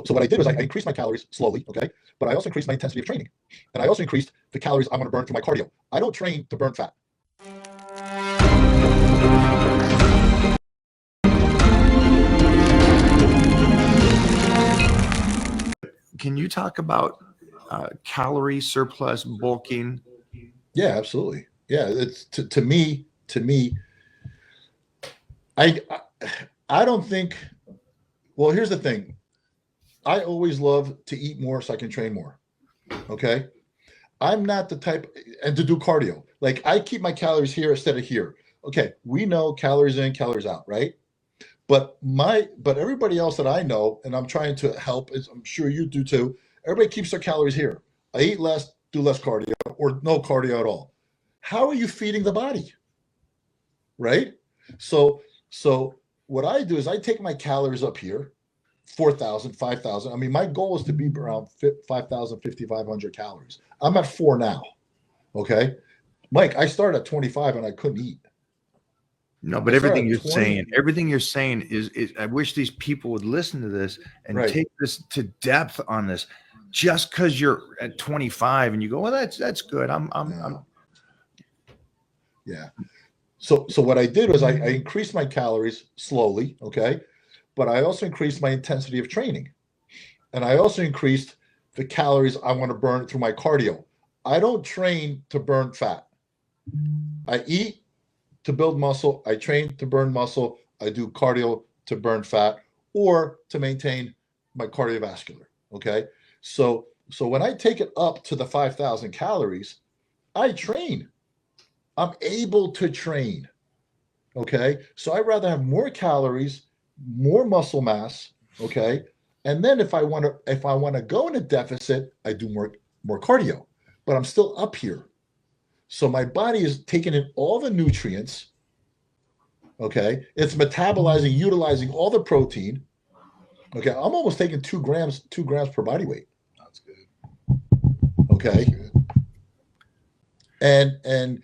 So what I did was I increased my calories slowly, okay? But I also increased my intensity of training. And I also increased the calories I'm going to burn through my cardio. I don't train to burn fat. Can you talk about calorie surplus bulking? Yeah, absolutely. Yeah, it's to me. I don't think. Well, here's the thing. I always love to eat more so I can train more. Okay. I'm not the type, and to do cardio. Like I keep my calories here instead of here. Okay, we know calories in, calories out, right? But everybody else that I know, and I'm trying to help, is I'm sure you do too. Everybody keeps their calories here. I eat less, do less cardio, or no cardio at all. How are you feeding the body? Right? So what I do is I take my calories up here, 4,000, 5,000. I mean, my goal is to be around 5,000, 5,500 calories. I'm at 4 now. Okay. Mike, I started at 25 and I couldn't eat. No, but everything you're saying is I wish these people would listen to this and take this to depth on this. Just because you're at 25 and you go, well, that's good. Yeah. So what I did was I increased my calories slowly, okay? But I also increased my intensity of training. And I also increased the calories I want to burn through my cardio. I don't train to burn fat. I eat to build muscle. I train to burn muscle. I do cardio to burn fat or to maintain my cardiovascular. Okay. So when I take it up to the 5,000 calories, I train. I'm able to train. Okay. So I'd rather have more calories, more muscle mass. Okay. And then if I want to go in a deficit, I do more cardio, but I'm still up here. So my body is taking in all the nutrients. Okay. It's metabolizing, utilizing all the protein. Okay. I'm almost taking 2 grams per body weight. That's good. Okay. That's good. And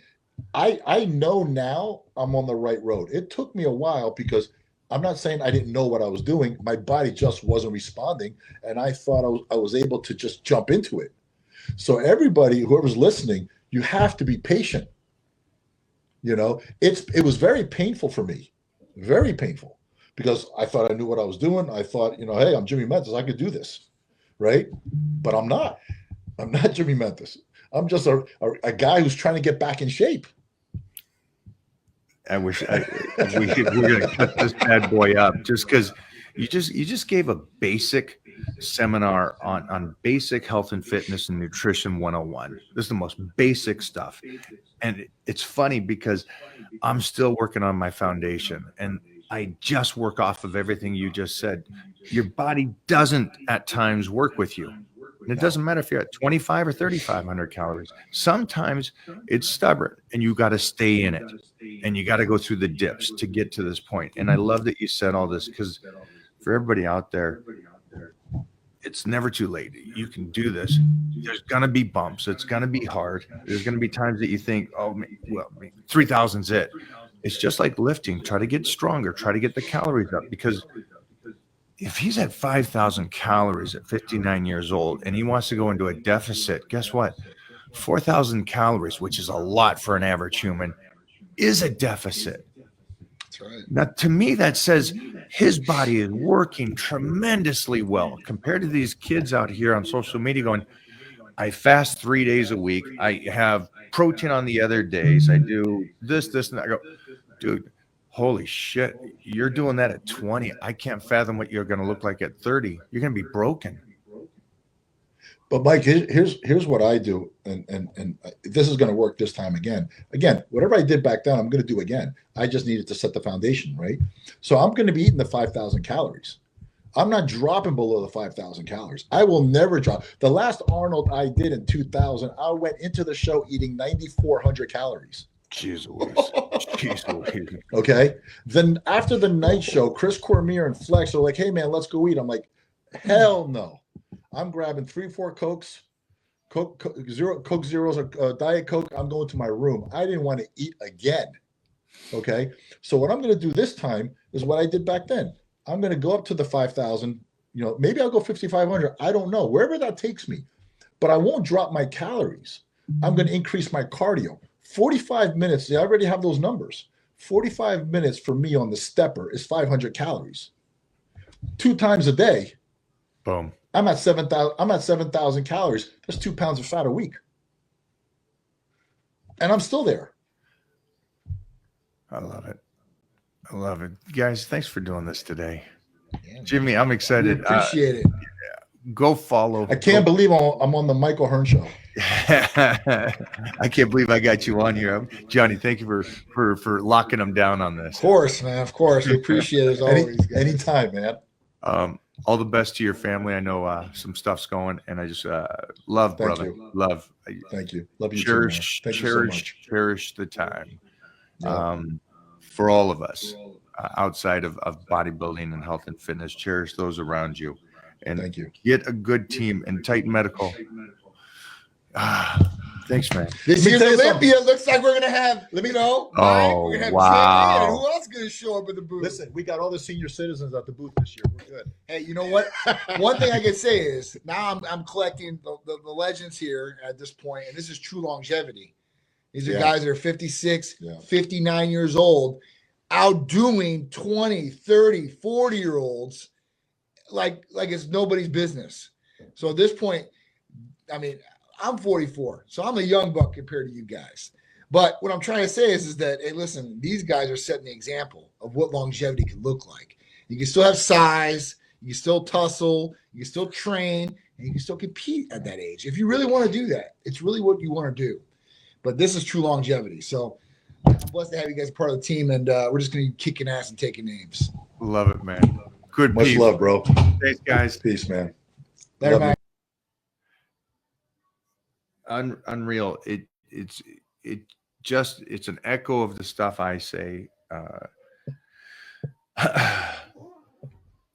I know now I'm on the right road. It took me a while because I'm not saying I didn't know what I was doing. My body just wasn't responding. And I thought I was able to just jump into it. So everybody, whoever's listening, you have to be patient. You know, it was very painful for me, very painful, because I thought I knew what I was doing. I thought, hey, I'm Jimmy Mentis. I could do this, right? But I'm not. I'm not Jimmy Mentis. I'm just a guy who's trying to get back in shape. I wish we're going to cut this bad boy up just because you just gave a basic seminar on basic health and fitness and nutrition 101. This is the most basic stuff. And it's funny because I'm still working on my foundation and I just work off of everything you just said. Your body doesn't at times work with you. And it doesn't matter if you're at 25 or 3,500 calories. Sometimes it's stubborn and you got to stay in it and you got to go through the dips to get to this point. And I love that you said all this because for everybody out there, it's never too late. You can do this. There's going to be bumps. It's going to be hard. There's going to be times that you think, oh, well, 3,000's it. It's just like lifting. Try to get stronger. Try to get the calories up because if he's at 5,000 calories at 59 years old and he wants to go into a deficit, guess what? 4,000 calories, which is a lot for an average human, is a deficit. That's right. Now, to me, that says his body is working tremendously well compared to these kids out here on social media going, I fast 3 days a week. I have protein on the other days. I do this, and I go, dude, holy shit. You're doing that at 20. I can't fathom what you're going to look like at 30. You're going to be broken. But Mike, here's what I do, and this is going to work this time again. Again, whatever I did back then, I'm going to do again. I just needed to set the foundation, right? So I'm going to be eating the 5,000 calories. I'm not dropping below the 5,000 calories. I will never drop. The last Arnold I did in 2000, I went into the show eating 9,400 calories. Jesus. Okay. Then after the night show, Chris Cormier and Flex are like, hey, man, let's go eat. I'm like, hell no. I'm grabbing 3-4 Cokes, Coke Zeros, Diet Coke. I'm going to my room. I didn't want to eat again. Okay. So what I'm going to do this time is what I did back then. I'm going to go up to the 5,000 maybe I'll go 5,500. I don't know. Wherever that takes me, but I won't drop my calories. I'm going to increase my cardio. 45 minutes. I already have those numbers. 45 minutes for me on the stepper is 500 calories. 2 times a day. Boom. I'm at 7,000 calories. That's 2 pounds of fat a week. And I'm still there. I love it. I love it. Guys, thanks for doing this today. Yeah, Jimmy, I'm we excited. appreciate it. Go follow. I can't believe I'm on the Michael Hearn show. I can't believe I got you on here. Johnny, thank you for locking them down on this. Of course, man. Of course. We appreciate it as always. guys. Anytime, man. All the best to your family. I know some stuff's going, and I just love, Thank brother. you. Love. Thank you. Love you Cherish, too, man. Thank you so much. cherish the time. Yeah. For all of us outside of bodybuilding and health and fitness, cherish those around you, and Thank you. get a good team and Titan Medical. Thanks, man. This Let me year's tell you Olympia looks like we're gonna have. Let me know. Oh, we're gonna have wow. Jimmy, and who else gonna show up at the booth? Listen, we got all the senior citizens at the booth this year. We're good. Hey, you know what? One thing I can say is now I'm collecting the legends here at this point, and this is true longevity. These are Yeah. guys that are 56, Yeah. 59 years old, outdoing 20, 30, 40-year-olds like it's nobody's business. So at this point, I mean, I'm 44, so I'm a young buck compared to you guys. But what I'm trying to say is that, hey, listen, these guys are setting the example of what longevity can look like. You can still have size, you can still tussle, you can still train, and you can still compete at that age. If you really want to do that, it's really what you want to do. But this is true longevity. So I'm blessed to have you guys part of the team, and we're just going to be kicking ass and taking names. Love it, man. Good Much peace. love, bro. Thanks, guys. Peace, man. Later, Love you. man. Unreal. It's an echo of the stuff I say.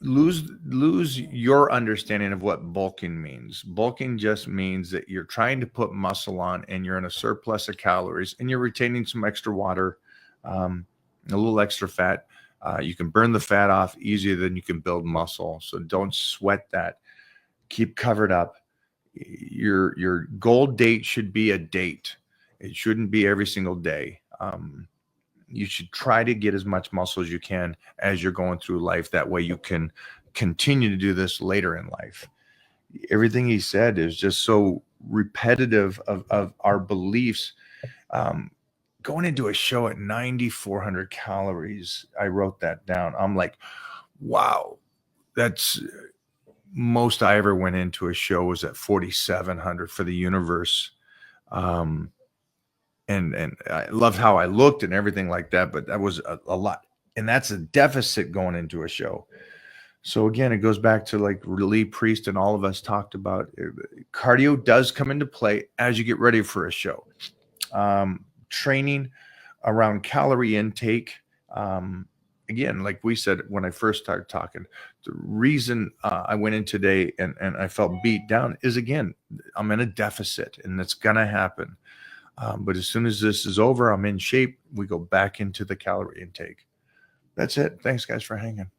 Lose your understanding of what bulking means. Bulking just means that you're trying to put muscle on and you're in a surplus of calories and you're retaining some extra water, a little extra fat. You can burn the fat off easier than you can build muscle. So don't sweat that. Keep covered up. Your goal date should be a date. It shouldn't be every single day. You should try to get as much muscle as you can as you're going through life. That way you can continue to do this later in life. Everything he said is just so repetitive of our beliefs. Going into a show at 9,400 calories, I wrote that down. I'm like, wow, that's most I ever went into a show was at 4,700 for the universe. And I loved how I looked and everything like that, but that was a lot. And that's a deficit going into a show. So again, it goes back to like Lee Priest and all of us talked about. Cardio does come into play as you get ready for a show. Training around calorie intake. Again, like we said, when I first started talking, the reason I went in today and I felt beat down is, again, I'm in a deficit and it's going to happen. But as soon as this is over, I'm in shape. We go back into the calorie intake. That's it. Thanks, guys, for hanging.